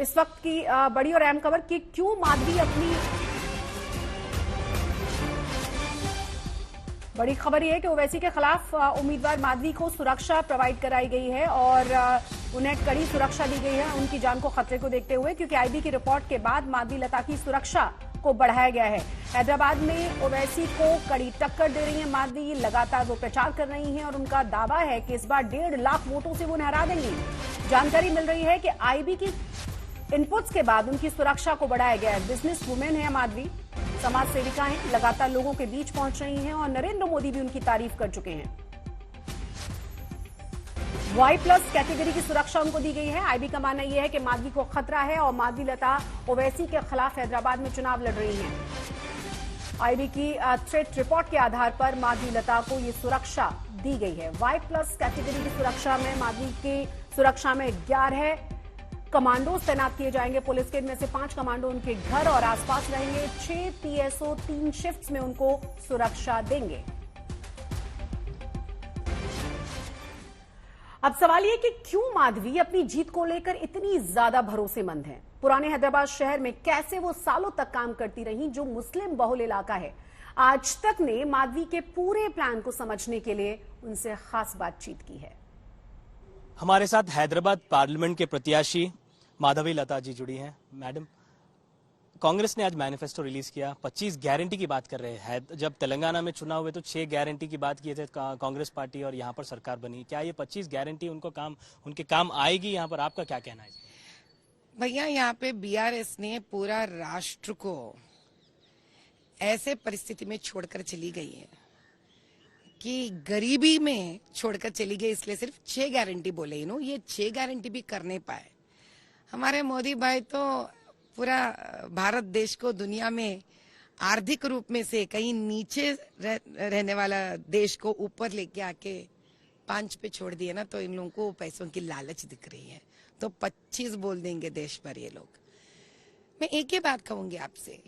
इस वक्त की बड़ी और अहम खबर कि क्यों माधवी अपनी बड़ी खबर यह है कि ओवैसी के खिलाफ उम्मीदवार माधवी को सुरक्षा प्रोवाइड कराई गई है और उन्हें कड़ी सुरक्षा दी गई है उनकी जान को खतरे को देखते हुए, क्योंकि आईबी की रिपोर्ट के बाद माधवी लता की सुरक्षा को बढ़ाया गया है। हैदराबाद में ओवैसी को कड़ी टक्कर दे रही है माधवी, लगातार वो प्रचार कर रही हैं और उनका दावा है कि इस बार 1.5 लाख वोटों से वो हरा देंगी। जानकारी मिल रही है कि आईबी की इनपुट्स के बाद उनकी सुरक्षा को बढ़ाया गया है। बिजनेस वुमेन है माधवी, समाज सेविका हैं, लगातार लोगों के बीच पहुंच रही हैं और नरेंद्र मोदी भी उनकी तारीफ कर चुके हैं। Y+ कैटेगरी की सुरक्षा उनको दी गई है। आईबी का मानना यह है कि माधवी को खतरा है और माधवी लता ओवैसी के खिलाफ हैदराबाद में चुनाव लड़ रही हैं। आईबी की थ्रेट रिपोर्ट के आधार पर माधवी लता को यह सुरक्षा दी गई है। Y+ कैटेगरी की सुरक्षा में माधवी की सुरक्षा में 11 कमांडोज तैनात किए जाएंगे। पुलिस के इनमें से 5 कमांडो उनके घर और आसपास रहेंगे। 6 PSO 3 शिफ्ट्स में उनको सुरक्षा देंगे। अब सवाल यह कि क्यों माधवी अपनी जीत को लेकर इतनी ज्यादा भरोसेमंद हैं? पुराने हैदराबाद शहर में कैसे वो सालों तक काम करती रहीं, जो मुस्लिम बहुल इलाका है। आज तक ने माधवी के पूरे प्लान को समझने के लिए उनसे खास बातचीत की है। हमारे साथ हैदराबाद पार्लियामेंट के प्रत्याशी माधवी लता जी जुड़ी हैं। मैडम, कांग्रेस ने आज मैनिफेस्टो रिलीज किया, 25 गारंटी की बात कर रहे हैं। जब तेलंगाना में चुनाव हुए तो 6 गारंटी की बात किए थे कांग्रेस पार्टी और यहाँ पर सरकार बनी। क्या ये 25 गारंटी उनके काम आएगी? यहाँ पर आपका क्या कहना है? भैया, यहाँ पे बीआरएस ने पूरा राष्ट्र को ऐसे परिस्थिति में छोड़कर चली गई है कि गरीबी में छोड़कर चली गई, इसलिए सिर्फ 6 गारंटी बोले। ये 6 गारंटी भी करने पाए। हमारे मोदी भाई तो पूरा भारत देश को दुनिया में आर्थिक रूप में से कहीं नीचे रहने वाला देश को ऊपर लेके आके 5 पे छोड़ दिए ना, तो इन लोगों को पैसों की लालच दिख रही है, तो 25 बोल देंगे देश भर ये लोग। मैं एक ही बात कहूंगी आपसे,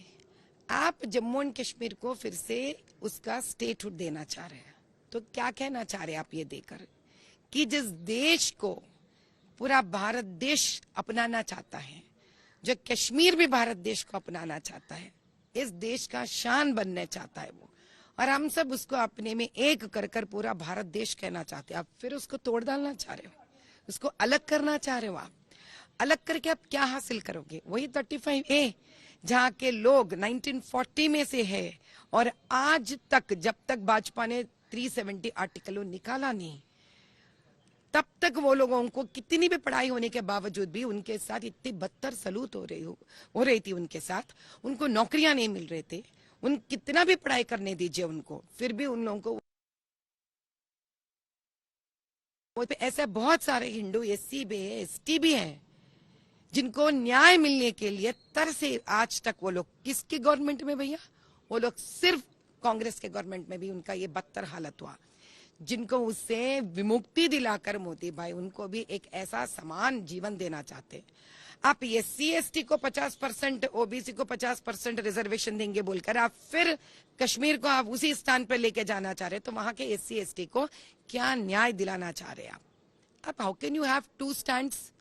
आप जम्मू एंड कश्मीर को फिर से उसका स्टेटहुड देना चाह रहे हैं, तो क्या कहना चाह रहे हैं आप ये देकर कि जिस देश को पूरा भारत देश अपनाना चाहता है, जो कश्मीर भी भारत देश को अपनाना चाहता है, इस देश का शान बनना चाहता है वो, और हम सब उसको अपने में एक कर कर पूरा भारत देश कहना चाहते हैं। आप फिर उसको तोड़ डालना चाह रहे हो, उसको अलग करना चाह रहे हो। आप अलग करके आप क्या हासिल करोगे? वही 35A जहाँ के लोग 1940 में से है और आज तक, जब तक भाजपा ने 370 आर्टिकल निकाला नहीं, तब तक वो लोगों को कितनी भी पढ़ाई होने के बावजूद भी उनके साथ इतनी बदतर सलूत हो रही थी उनके साथ, उनको नौकरियां नहीं मिल रहे थे। उन कितना भी पढ़ाई करने दीजिए उनको, फिर भी उन लोगों को ऐसे बहुत सारे हिंदू SC भी है, ST भी हैं जिनको न्याय मिलने के लिए तरसे आज तक वो लोग। किसकी गवर्नमेंट में भैया? वो लोग सिर्फ कांग्रेस के गवर्नमेंट में भी उनका ये बदतर हालत हुआ। जिनको उससे विमुक्ति दिलाकर मोदी भाई उनको भी एक ऐसा समान जीवन देना चाहते। आप SC ST को 50%, OBC को 50% रिजर्वेशन देंगे बोलकर आप फिर कश्मीर को आप उसी स्थान पर लेके जाना चाह रहे, तो वहां के SC ST को क्या न्याय दिलाना चाह रहे हैं आप? How can you have 2 stands?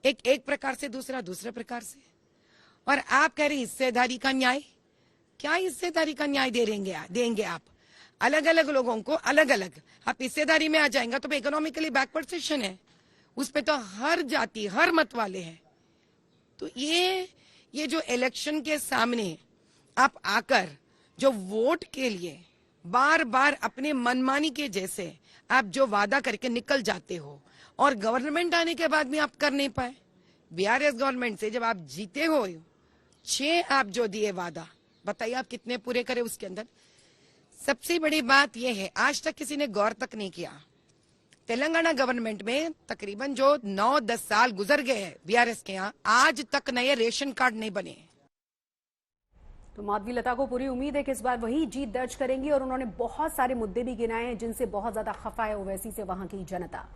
एक प्रकार से, दूसरे प्रकार से। और आप कह रहे हिस्सेदारी का न्याय। क्या हिस्सेदारी का न्याय देंगे आप? अलग अलग लोगों को अलग अलग आप हिस्सेदारी में आ जाएंगे तो इकोनॉमिकली बैकवर्ड सेक्शन है, उसपे तो हर जाति हर मत वाले हैं। तो ये जो इलेक्शन के सामने आप आकर जो वोट के लिए बार बार अपने मनमानी के जैसे आप जो वादा करके निकल जाते हो और गवर्नमेंट आने के बाद भी आप कर नहीं पाए। बीआरएस गवर्नमेंट से जब आप जीते हो, 6 आप जो दिए वादा, बताइए आप कितने पूरे करे उसके अंदर? सबसे बड़ी बात यह है, आज तक किसी ने गौर तक नहीं किया, तेलंगाना गवर्नमेंट में तकरीबन जो 9-10 साल गुजर गए हैं बीआरएस के यहाँ, आज तक नए रेशन कार्ड नहीं बने। तो माधवी लता को पूरी उम्मीद है कि इस बार वही जीत दर्ज करेंगी और उन्होंने बहुत सारे मुद्दे भी गिनाए हैं जिनसे बहुत ज्यादा खफा है ओवैसी से वहां की जनता।